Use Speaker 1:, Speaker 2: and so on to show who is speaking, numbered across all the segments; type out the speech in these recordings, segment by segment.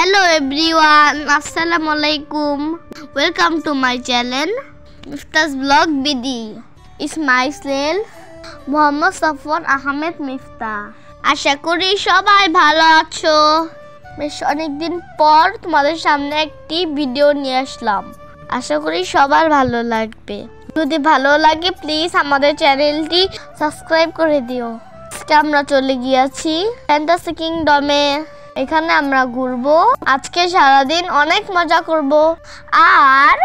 Speaker 1: Hello everyone, Assalamualaikum. Welcome to my channel Mifta's Vlog BD. It's myself Mohammad Safwan Ahmed Mifta. আশা করি সবাই ভালো আছো। বেশ অনেকদিন পর তোমাদের সামনে একটি ভিডিও নিয়ে আসলাম। আশা করি সবার ভালো লাগবে। যদি ভালো লাগে প্লিজ আমাদের চ্যানেলটি সাবস্ক্রাইব করে দিও। আজকে আমরা চলে গিয়েছি ফ্যান্টাসি কিংডমে। এখানে আমরা ঘুরবো। আজকে সারাদিন অনেক মজা করব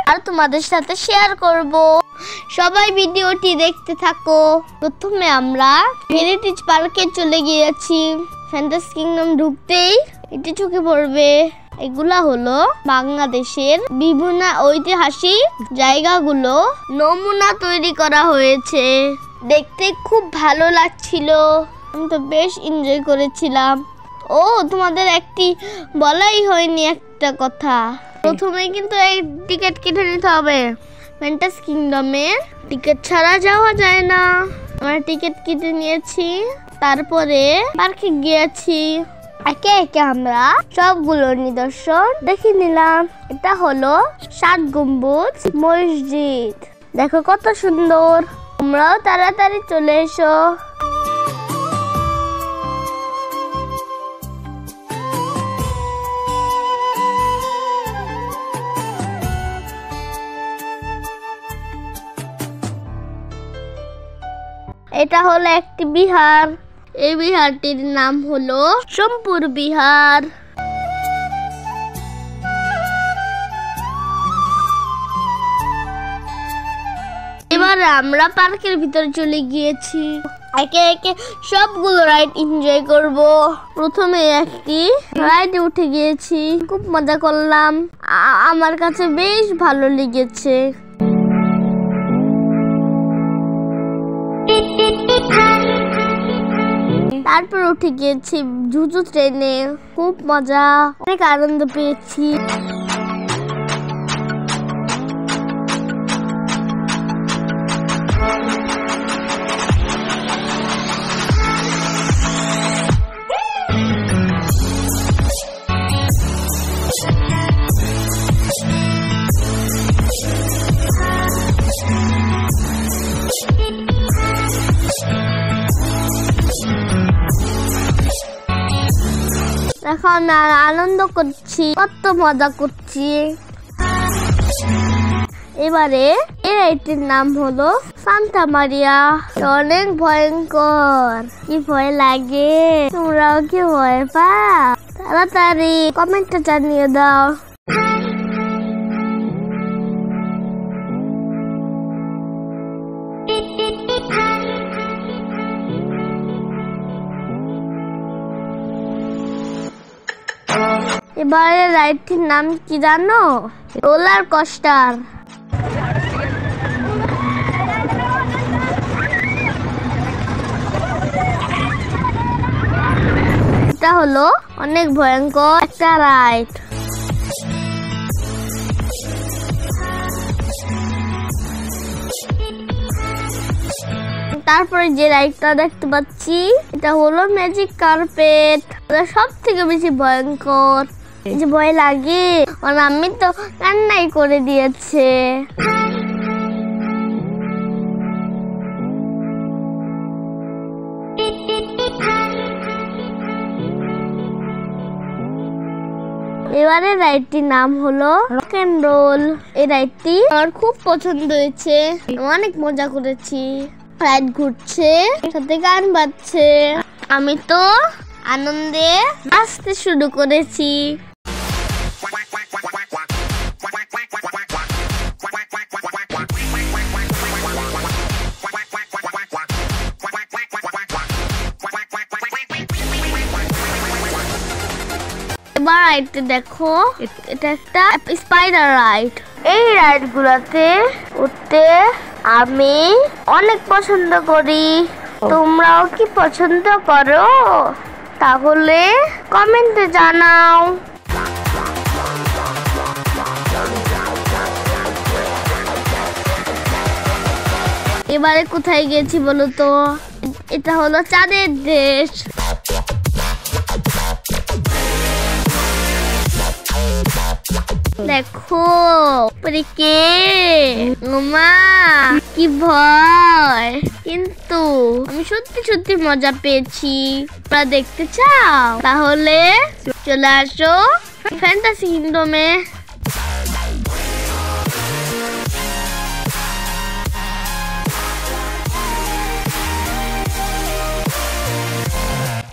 Speaker 1: আর তোমাদের সাথে শেয়ার করব। সবাই ভিডিওটি দেখতে থাকো। প্রথমে আমরা হেরিটেজ পার্কে চলে গিয়েছি। ফ্যান্টাসি কিংডম ঢুকতেই এটি চোখে পড়বে। এগুলা হলো বাংলাদেশের বিভিন্ন ঐতিহাসিক জায়গাগুলো নমুনা তৈরি করা হয়েছে। দেখতে খুব ভালো লাগছিল। আমি তো বেশ এনজয় করেছিলাম। ও তোমাদের একটি বলাই হয়নি একটা কথা। প্রথমে কিন্তু এই টিকিট কেটে নিতে হবে। ফ্যান্টাসি কিংডমে টিকিট ছাড়া যাওয়া যায় না। আমরা টিকিট কেটে নিয়েছি, তারপরে পার্কে গিয়েছি। একে একে আমরা সবগুলো নিদর্শন দেখে নিলাম। এটা হলো 7 গম্বুজ মসজিদ। দেখো কত সুন্দর। তোমরাও তাড়াতাড়ি চলে এসো। এটা হলো একটি বিহার। এই বিহারটির নাম হলো সোমপুর বিহার। এবার আমরা পার্কের ভিতরে চলে গিয়েছি। একে একে সবগুলো রাইড এনজয় করব। প্রথমে একটি রাইডে উঠে গিয়েছি, খুব মজা করলাম। আমার কাছে বেশ ভালো লেগেছে। তারপর উঠে গিয়েছি জুজু ট্রেনে। খুব মজা, অনেক আনন্দ পেয়েছি। এখন আনন্দ করছি, কত মজা করছি। এবারে এই রাইডটির নাম হলো সান্তা মারিয়া। অনেক ভয়ঙ্কর, কি ভয় লাগে। তোমরাও কি ভয় পাও? তাড়াতাড়ি কমেন্টে জানিয়ে দাও। এবারে রাইডটির নাম কি জানো? Roller coaster. এটা হলো অনেক ভয়ঙ্কর একটা রাইড। তারপরে যে রাইডটা দেখতে পাচ্ছি এটা হলো ম্যাজিক কার্পেট। সব থেকে বেশি ভয়ঙ্কর, যে ভয় লাগে। আর আমি তো কান্নাই করে দিয়েছে। এবারে রাইডটির নাম হলো রক এন্ড রোল। এই রাইডটি আমার খুব পছন্দ হয়েছে। অনেক মজা করেছি। রাইড ঘুরছে, সাথে গান বাজছে। আমি তো আনন্দে নাচতে শুরু করেছি। এবার রাইডটা দেখো, এটা একটা স্পাইডার রাইড। এই রাইড গুলাতে উঠতে আমি অনেক পছন্দ করি। তোমরাও কি পছন্দ করো? তাহলে কমেন্টে জানাও। এবারে কোথায় গেছি বলো তো? এটা হলো চাঁদের দেশ। দেখো কে মা কি ভয়, কিন্তু আমি সত্যি সত্যি মজা পেয়েছি। তোমরা দেখতে চাও? তাহলে চলে আসো ফ্যান্টাসি কিংডমে।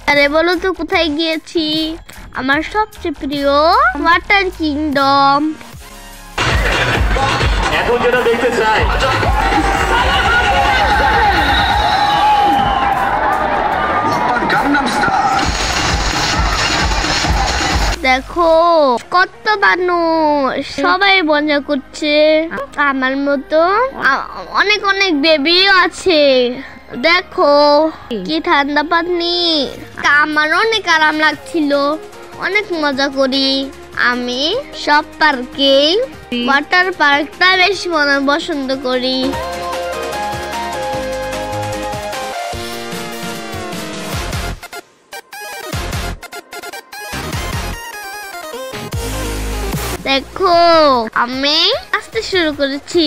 Speaker 1: আরে বলো তো কোথায় গিয়েছি? আমার সবচেয়ে প্রিয় ওয়াটার কিংডম।
Speaker 2: এখন যেটা দেখতে চাই
Speaker 1: দেখো কত মানুষ, সবাই মজা করছে। আমার মতো অনেক অনেক বেবিও আছে। দেখো কি ঠান্ডা পানি, আমার অনেক আরাম লাগছিল। অনেক মজা করি আমি। সব পার্কে ওয়াটার পার্কটা বেশি পছন্দ করি। দেখো আমি আসতে শুরু করেছি।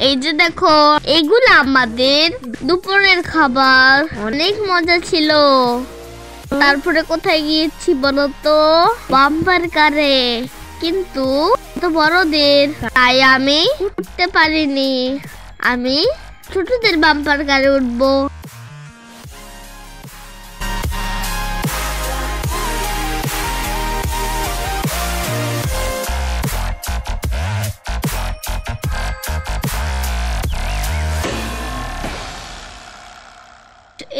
Speaker 1: এই যে দেখো, এগুলো আমাদের দুপুরের খাবার। অনেক মজা ছিল। তারপরে কোথায় গিয়েছি বলতো? বাম্পার কারে, কিন্তু তো বড়দের, তাই আমি উঠতে পারিনি। আমি ছোটদের বাম্পার কারে উঠবো।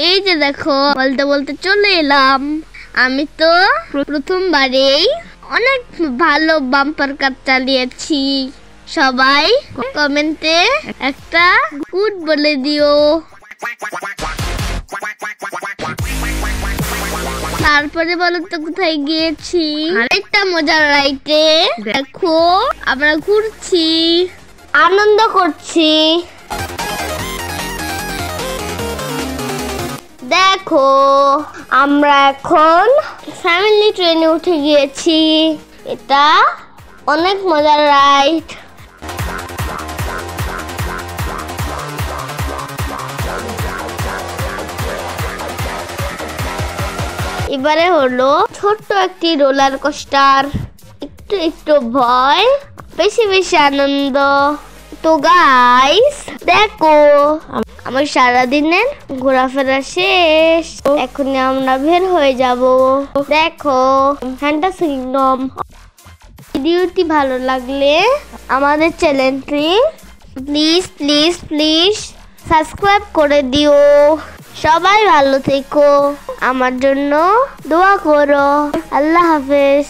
Speaker 1: এই যে দেখো, বলতে বলতে চলে এলাম। আমি তো প্রথমবারেই অনেক ভালো বাম্পার কার চালিয়েছি। সবাই কমেন্টে একটা গুড বলে দিও। তারপরে বলো তো কোথায় গিয়েছি? আরেকটা মজার রাইডে। দেখো আমরা ঘুরছি, আনন্দ করছি। দেখো আমরা এখন ফ্যামিলি ট্রেনে উঠে গিয়েছি। এটা অনেক মজার রাইড। এবারে হলো ছোট্ট একটি রোলার কোস্টার। একটু একটু ভয়, বেশি বেশি আনন্দ। তো গাইস দেখো, আমার সারাদিনের ঘোরাফেরা শেষ। এখন আমরা বের হয়ে যাব। দেখো ফ্যান্টাসি কিংডম। ভিডিওটি ভালো লাগলে আমাদের চ্যানেলটি প্লিজ প্লিজ প্লিজ সাবস্ক্রাইব করে দিও। সবাই ভালো থেকো, আমার জন্য দোয়া করো। আল্লাহ হাফেজ।